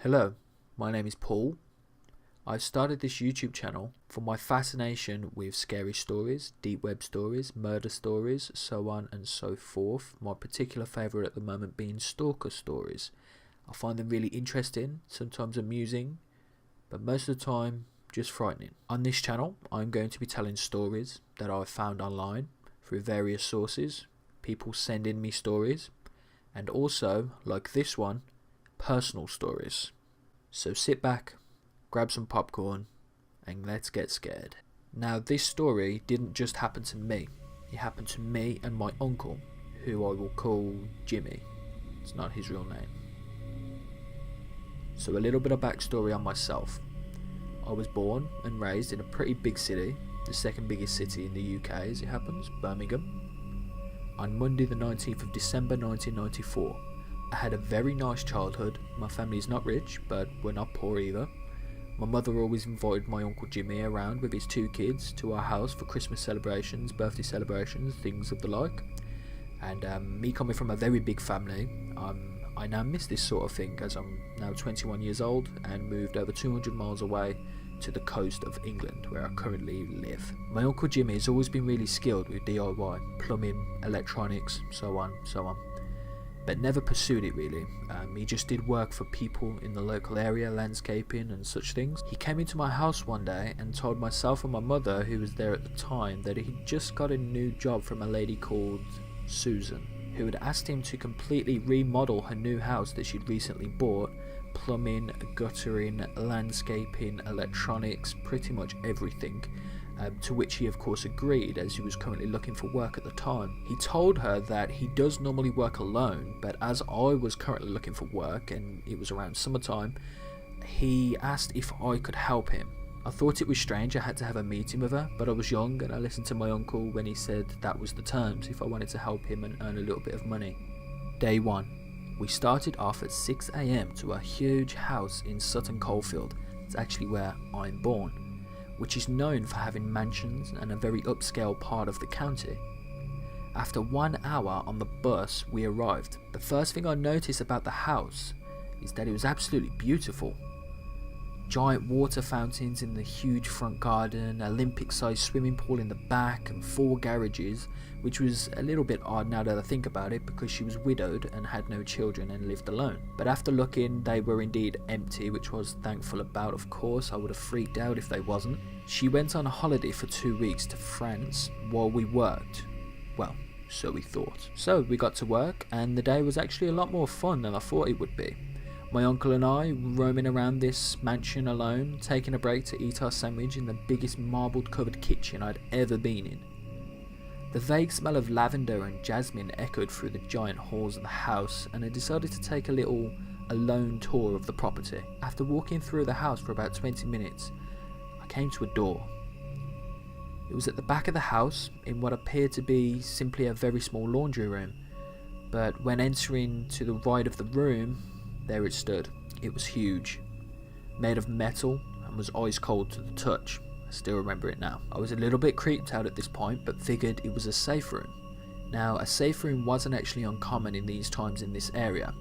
Hello, my name is Paul. I've started this YouTube channel for my fascination with scary stories, deep web stories, murder stories, so on and so forth. My particular favourite at the moment being Stalker stories. I find them really interesting, sometimes amusing, but most of the time just frightening. On this channel I'm going to be telling stories that I've found online through various sources, people sending me stories, and also, like this one, personal stories. So sit back, grab some popcorn, and let's get scared. Now, this story didn't just happen to me. It happened to me and my uncle, who I will call Jimmy. It's not his real name. So a little bit of backstory on myself. I was born and raised in a pretty big city, the second biggest city in the UK as it happens, Birmingham. On Monday the 19th of December 1994. I had a very nice childhood. My family is not rich, but we're not poor either. My mother always invited my Uncle Jimmy around with his two kids to our house for Christmas celebrations, birthday celebrations, things of the like. And me coming from a very big family, I now miss this sort of thing as I'm now 21 years old and moved over 200 miles away to the coast of England where I currently live. My Uncle Jimmy has always been really skilled with DIY, plumbing, electronics, so on, but never pursued it really. He just did work for people in the local area, landscaping and such things. He came into my house one day and told myself and my mother, who was there at the time, that he'd just got a new job from a lady called Susan, who had asked him to completely remodel her new house that she'd recently bought. Plumbing, guttering, landscaping, electronics, pretty much everything. To which he of course agreed, as he was currently looking for work at the time. He told her that he does normally work alone, but as I was currently looking for work and it was around summertime, he asked if I could help him. I thought it was strange I had to have a meeting with her, but I was young and I listened to my uncle when he said that was the terms if I wanted to help him and earn a little bit of money. Day 1. We started off at 6 AM to a huge house in Sutton Coldfield. It's actually where I'm born, which is known for having mansions and a very upscale part of the county. After 1 hour on the bus, we arrived. The first thing I noticed about the house is that it was absolutely beautiful. Giant water fountains in the huge front garden, Olympic-sized swimming pool in the back, and 4 garages, which was a little bit odd now that I think about it because she was widowed and had no children and lived alone. But after looking, they were indeed empty, which I was thankful about, of course. I would have freaked out if they wasn't. She went on a holiday for 2 weeks to France while we worked. Well, so we thought. So we got to work and the day was actually a lot more fun than I thought it would be. My uncle and I roaming around this mansion alone, taking a break to eat our sandwich in the biggest marbled covered kitchen I'd ever been in. The vague smell of lavender and jasmine echoed through the giant halls of the house, and I decided to take a little alone tour of the property. After walking through the house for about 20 minutes, I came to a door. It was at the back of the house in what appeared to be simply a very small laundry room, but when entering to the right of the room, there it stood. It was huge, made of metal, and was ice cold to the touch. I still remember it now. I was a little bit creeped out at this point, but figured it was a safe room. Now, a safe room wasn't actually uncommon in these times in this area.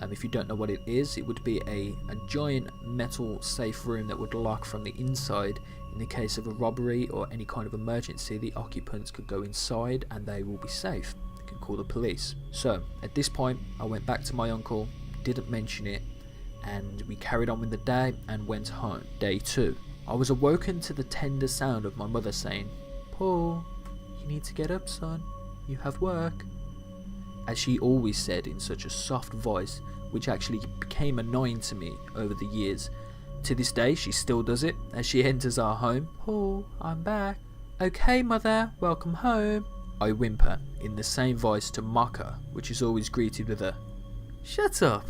If you don't know what it is, it would be a giant metal safe room that would lock from the inside. In the case of a robbery or any kind of emergency, the occupants could go inside and they will be safe. They can call the police. So, at this point, I went back to my uncle, didn't mention it, and we carried on with the day and went home. Day 2. I was awoken to the tender sound of my mother saying, "Paul, you need to get up, son. You have work." As she always said in such a soft voice, which actually became annoying to me over the years. To this day, she still does it as she enters our home. "Paul, I'm back." "Okay, mother, welcome home." I whimper in the same voice to mock her, which is always greeted with a "Shut up."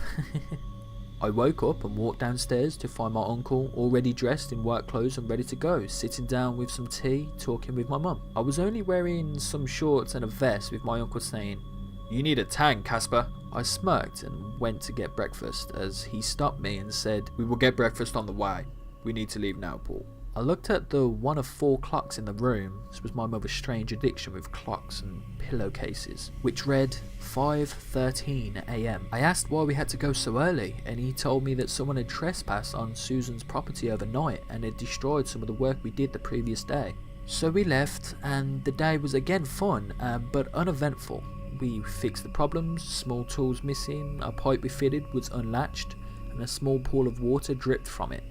I woke up and walked downstairs to find my uncle already dressed in work clothes and ready to go, sitting down with some tea, talking with my mum. I was only wearing some shorts and a vest, with my uncle saying, "You need a tan, Casper." I smirked and went to get breakfast as he stopped me and said, "We will get breakfast on the way. We need to leave now, Paul." I looked at the one of 4 clocks in the room. This was my mother's strange addiction with clocks and pillowcases, which read 5:13 AM. I asked why we had to go so early, and he told me that someone had trespassed on Susan's property overnight and had destroyed some of the work we did the previous day. So we left, and the day was again fun, but uneventful. We fixed the problems, small tools missing, a pipe we fitted was unlatched, and a small pool of water dripped from it.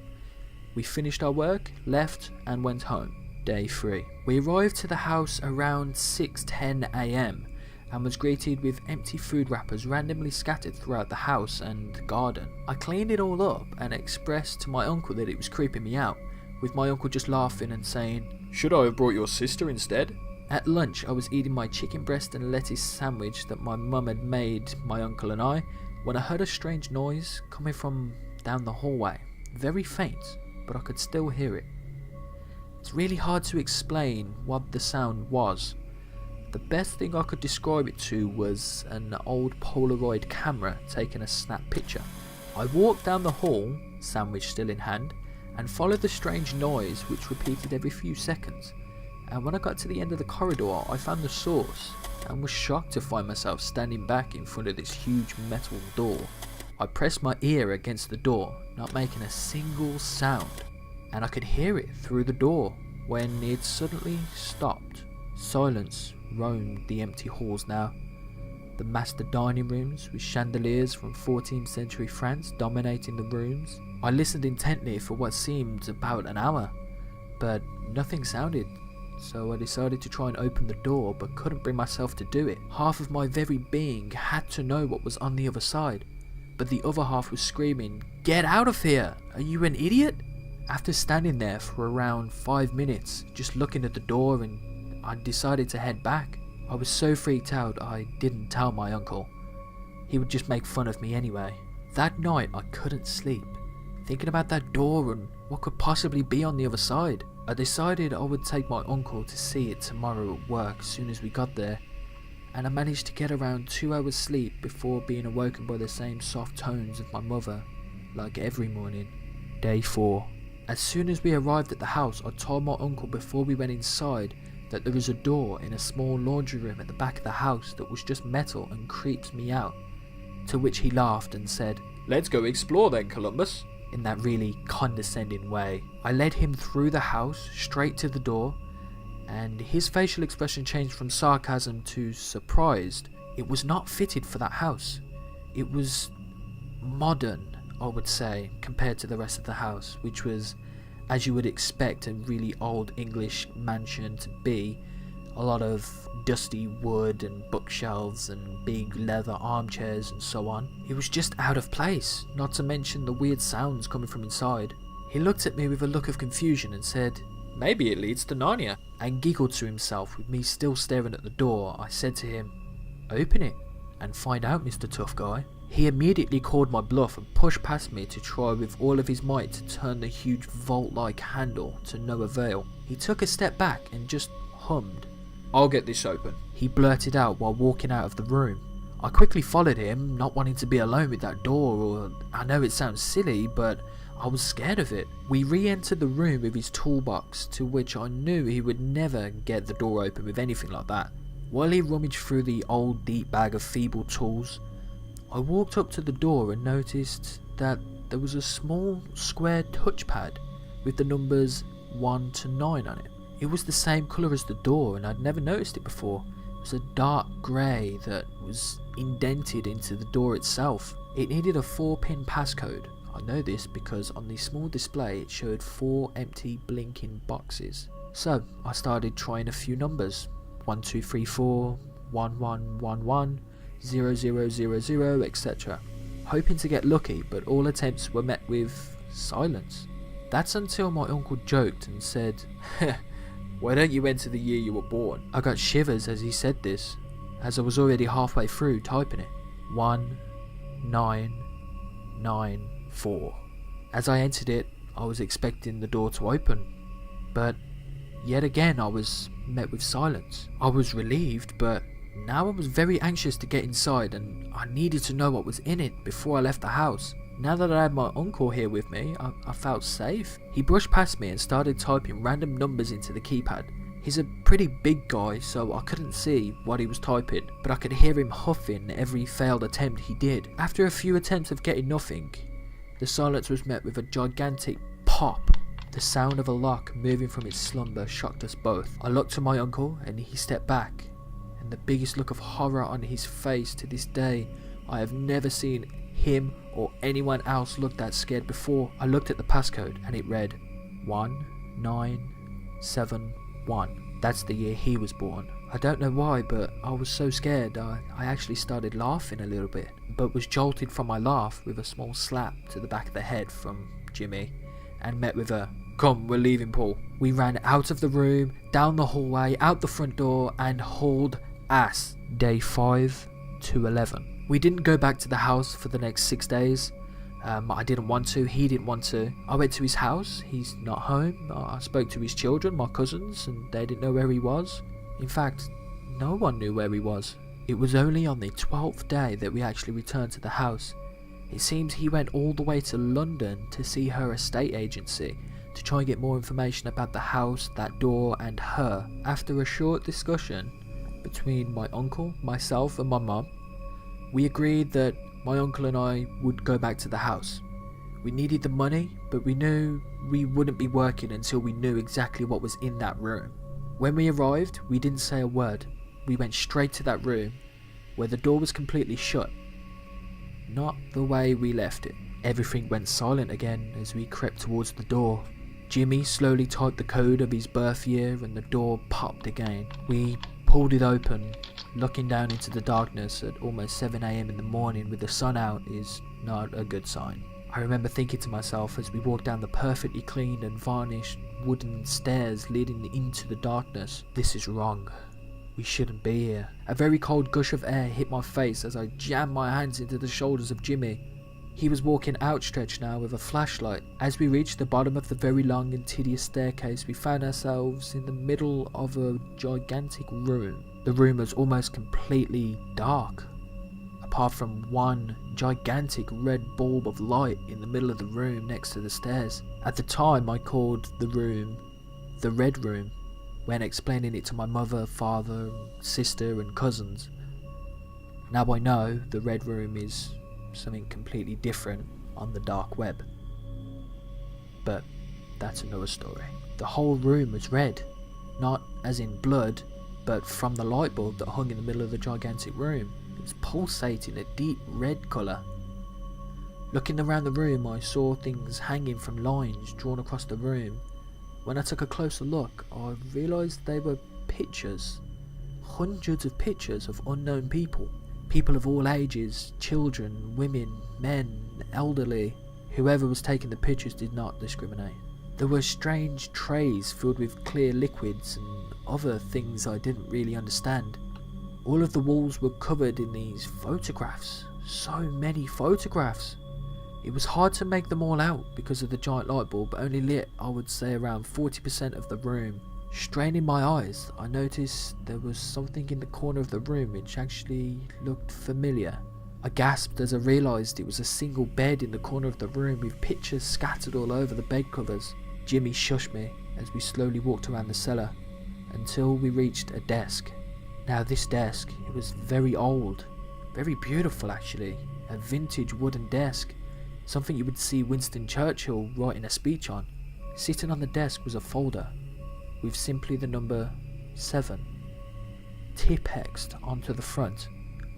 We finished our work, left, and went home. Day 3. We arrived to the house around 6:10 AM and was greeted with empty food wrappers randomly scattered throughout the house and garden. I cleaned it all up and expressed to my uncle that it was creeping me out, with my uncle just laughing and saying, "Should I have brought your sister instead?" At lunch, I was eating my chicken breast and lettuce sandwich that my mum had made my uncle and I, when I heard a strange noise coming from down the hallway. Very faint, but I could still hear it. It's really hard to explain what the sound was. The best thing I could describe it to was an old Polaroid camera taking a snap picture. I walked down the hall, sandwich still in hand, and followed the strange noise which repeated every few seconds. And when I got to the end of the corridor, I found the source and was shocked to find myself standing back in front of this huge metal door. I pressed my ear against the door, not making a single sound, and I could hear it through the door when it suddenly stopped. Silence roamed the empty halls now. The master dining rooms with chandeliers from 14th century France dominating the rooms. I listened intently for what seemed about an hour, but nothing sounded. So I decided to try and open the door, but couldn't bring myself to do it. Half of my very being had to know what was on the other side, but the other half was screaming, "Get out of here! Are you an idiot?" After standing there for around 5 minutes, just looking at the door, and I decided to head back. I was so freaked out I didn't tell my uncle. He would just make fun of me anyway. That night I couldn't sleep, thinking about that door and what could possibly be on the other side. I decided I would take my uncle to see it tomorrow at work as soon as we got there, and I managed to get around 2 hours sleep before being awoken by the same soft tones of my mother, like every morning. Day 4. As soon as we arrived at the house, I told my uncle before we went inside that there was a door in a small laundry room at the back of the house that was just metal and creeps me out, to which he laughed and said, "Let's go explore then, Columbus," in that really condescending way. I led him through the house, straight to the door, and his facial expression changed from sarcasm to surprised. It was not fitted for that house. It was modern, I would say, compared to the rest of the house, which was, as you would expect a really old English mansion to be. A lot of dusty wood and bookshelves and big leather armchairs and so on. It was just out of place, not to mention the weird sounds coming from inside. He looked at me with a look of confusion and said, "Maybe it leads to Narnia," and giggled to himself with me still staring at the door. I said to him, "Open it and find out, Mr. Tough Guy." He immediately called my bluff and pushed past me to try with all of his might to turn the huge vault-like handle to no avail. He took a step back and just hummed. "I'll get this open," he blurted out while walking out of the room. I quickly followed him, not wanting to be alone with that door, or I know it sounds silly, but I was scared of it. We re-entered the room with his toolbox, to which I knew he would never get the door open with anything like that. While he rummaged through the old deep bag of feeble tools, I walked up to the door and noticed that there was a small square touchpad with the numbers 1 to 9 on it. It was the same colour as the door, and I'd never noticed it before. It was a dark grey that was indented into the door itself. It needed a 4-pin passcode. I know this because on the small display it showed 4 empty blinking boxes. So I started trying a few numbers. 1234, 1111, 0000, etc. Hoping to get lucky, but all attempts were met with silence. That's until my uncle joked and said, "Why don't you enter the year you were born?" I got shivers as he said this, as I was already halfway through typing it. 1994. As I entered it, I was expecting the door to open, but yet again I was met with silence. I was relieved, but now I was very anxious to get inside, and I needed to know what was in it before I left the house. Now that I had my uncle here with me, I felt safe. He brushed past me and started typing random numbers into the keypad. He's a pretty big guy, so I couldn't see what he was typing, but I could hear him huffing every failed attempt he did. After a few attempts of getting nothing, the silence was met with a gigantic pop. The sound of a lock moving from its slumber shocked us both. I looked to my uncle and he stepped back, and the biggest look of horror on his face to this day. I have never seen him or anyone else look that scared before. I looked at the passcode and it read 1971. That's the year he was born. I don't know why, but I was so scared I actually started laughing a little bit, but was jolted from my laugh with a small slap to the back of the head from Jimmy, and met with a "Come, we're leaving, Paul." We ran out of the room, down the hallway, out the front door, and hauled ass. Day 5 to 11. We didn't go back to the house for the next 6 days. I didn't want to, he didn't want to. I went to his house, he's not home. I spoke to his children, my cousins, and they didn't know where he was. In fact, no one knew where he was. It was only on the 12th day that we actually returned to the house. It seems he went all the way to London to see her estate agency to try and get more information about the house, that door, and her. After a short discussion between my uncle, myself, and my mum, we agreed that my uncle and I would go back to the house. We needed the money, but we knew we wouldn't be working until we knew exactly what was in that room. When we arrived, we didn't say a word. We went straight to that room, where the door was completely shut. Not the way we left it. Everything went silent again as we crept towards the door. Jimmy slowly typed the code of his birth year and the door popped again. We pulled it open. Looking down into the darkness at almost 7 AM in the morning with the sun out is not a good sign. I remember thinking to myself as we walked down the perfectly cleaned and varnished wooden stairs leading into the darkness, this is wrong. We shouldn't be here. A very cold gush of air hit my face as I jammed my hands into the shoulders of Jimmy. He was walking outstretched now with a flashlight. As we reached the bottom of the very long and tedious staircase, we found ourselves in the middle of a gigantic room. The room was almost completely dark, apart from one gigantic red bulb of light in the middle of the room next to the stairs. At the time, I called the room the Red Room when explaining it to my mother, father, sister and cousins. Now I know the Red Room is something completely different on the dark web. But that's another story. The whole room was red, not as in blood, but from the light bulb that hung in the middle of the gigantic room. It was pulsating a deep red colour. Looking around the room, I saw things hanging from lines drawn across the room. When I took a closer look, I realised they were pictures. Hundreds of pictures of unknown people. People of all ages, children, women, men, elderly. Whoever was taking the pictures did not discriminate. There were strange trays filled with clear liquids and other things I didn't really understand. All of the walls were covered in these photographs. So many photographs. It was hard to make them all out because of the giant light bulb, but only lit, I would say, around 40% of the room. Straining my eyes, I noticed there was something in the corner of the room which actually looked familiar. I gasped as I realised it was a single bed in the corner of the room with pictures scattered all over the bed covers. Jimmy shushed me as we slowly walked around the cellar until we reached a desk. Now this desk, it was very old, very beautiful actually, a vintage wooden desk, something you would see Winston Churchill writing a speech on. Sitting on the desk was a folder with simply the number 7 tip-hexed onto the front.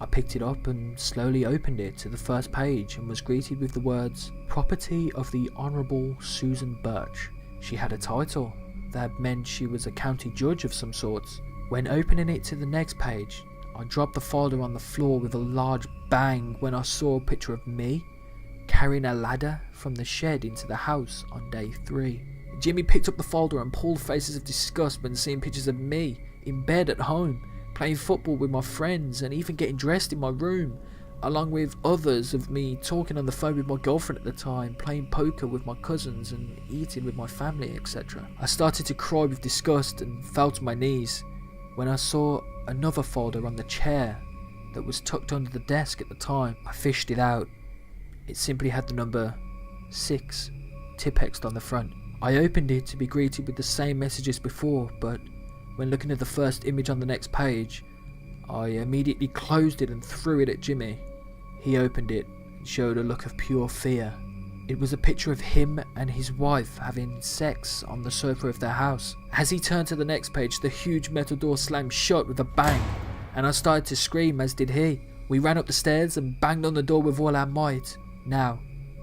I picked it up and slowly opened it to the first page and was greeted with the words, "Property of the Honourable Susan Birch." She had a title that meant she was a county judge of some sorts. When opening it to the next page, I dropped the folder on the floor with a large bang when I saw a picture of me carrying a ladder from the shed into the house on day 3. Jimmy picked up the folder and pulled faces of disgust when seeing pictures of me in bed at home, playing football with my friends and even getting dressed in my room, along with others of me talking on the phone with my girlfriend at the time, playing poker with my cousins and eating with my family, etc. I started to cry with disgust and fell to my knees when I saw another folder on the chair that was tucked under the desk at the time. I fished it out It simply had the number 6 tipexed on the front. I opened it to be greeted with the same message as before, but when looking at the first image on the next page, I immediately closed it and threw it at Jimmy. He opened it and showed a look of pure fear. It was a picture of him and his wife having sex on the sofa of their house. As he turned to the next page, the huge metal door slammed shut with a bang, and I started to scream, as did he. We ran up the stairs and banged on the door with all our might. Now,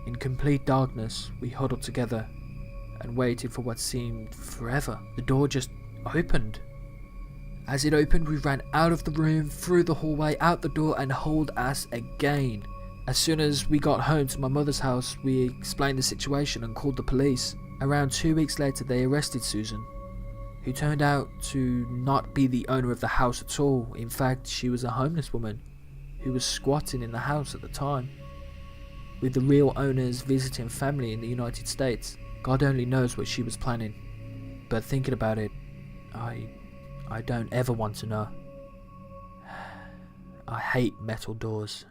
in complete darkness, we huddled together and waited for what seemed forever. The door just opened. As it opened, we ran out of the room, through the hallway, out the door, and hauled ass again. As soon as we got home to my mother's house, we explained the situation and called the police. Around 2 weeks later, they arrested Susan, who turned out to not be the owner of the house at all. In fact, she was a homeless woman who was squatting in the house at the time, with the real owners visiting family in the United States. God only knows what she was planning, but thinking about it, I don't ever want to know. I hate metal doors.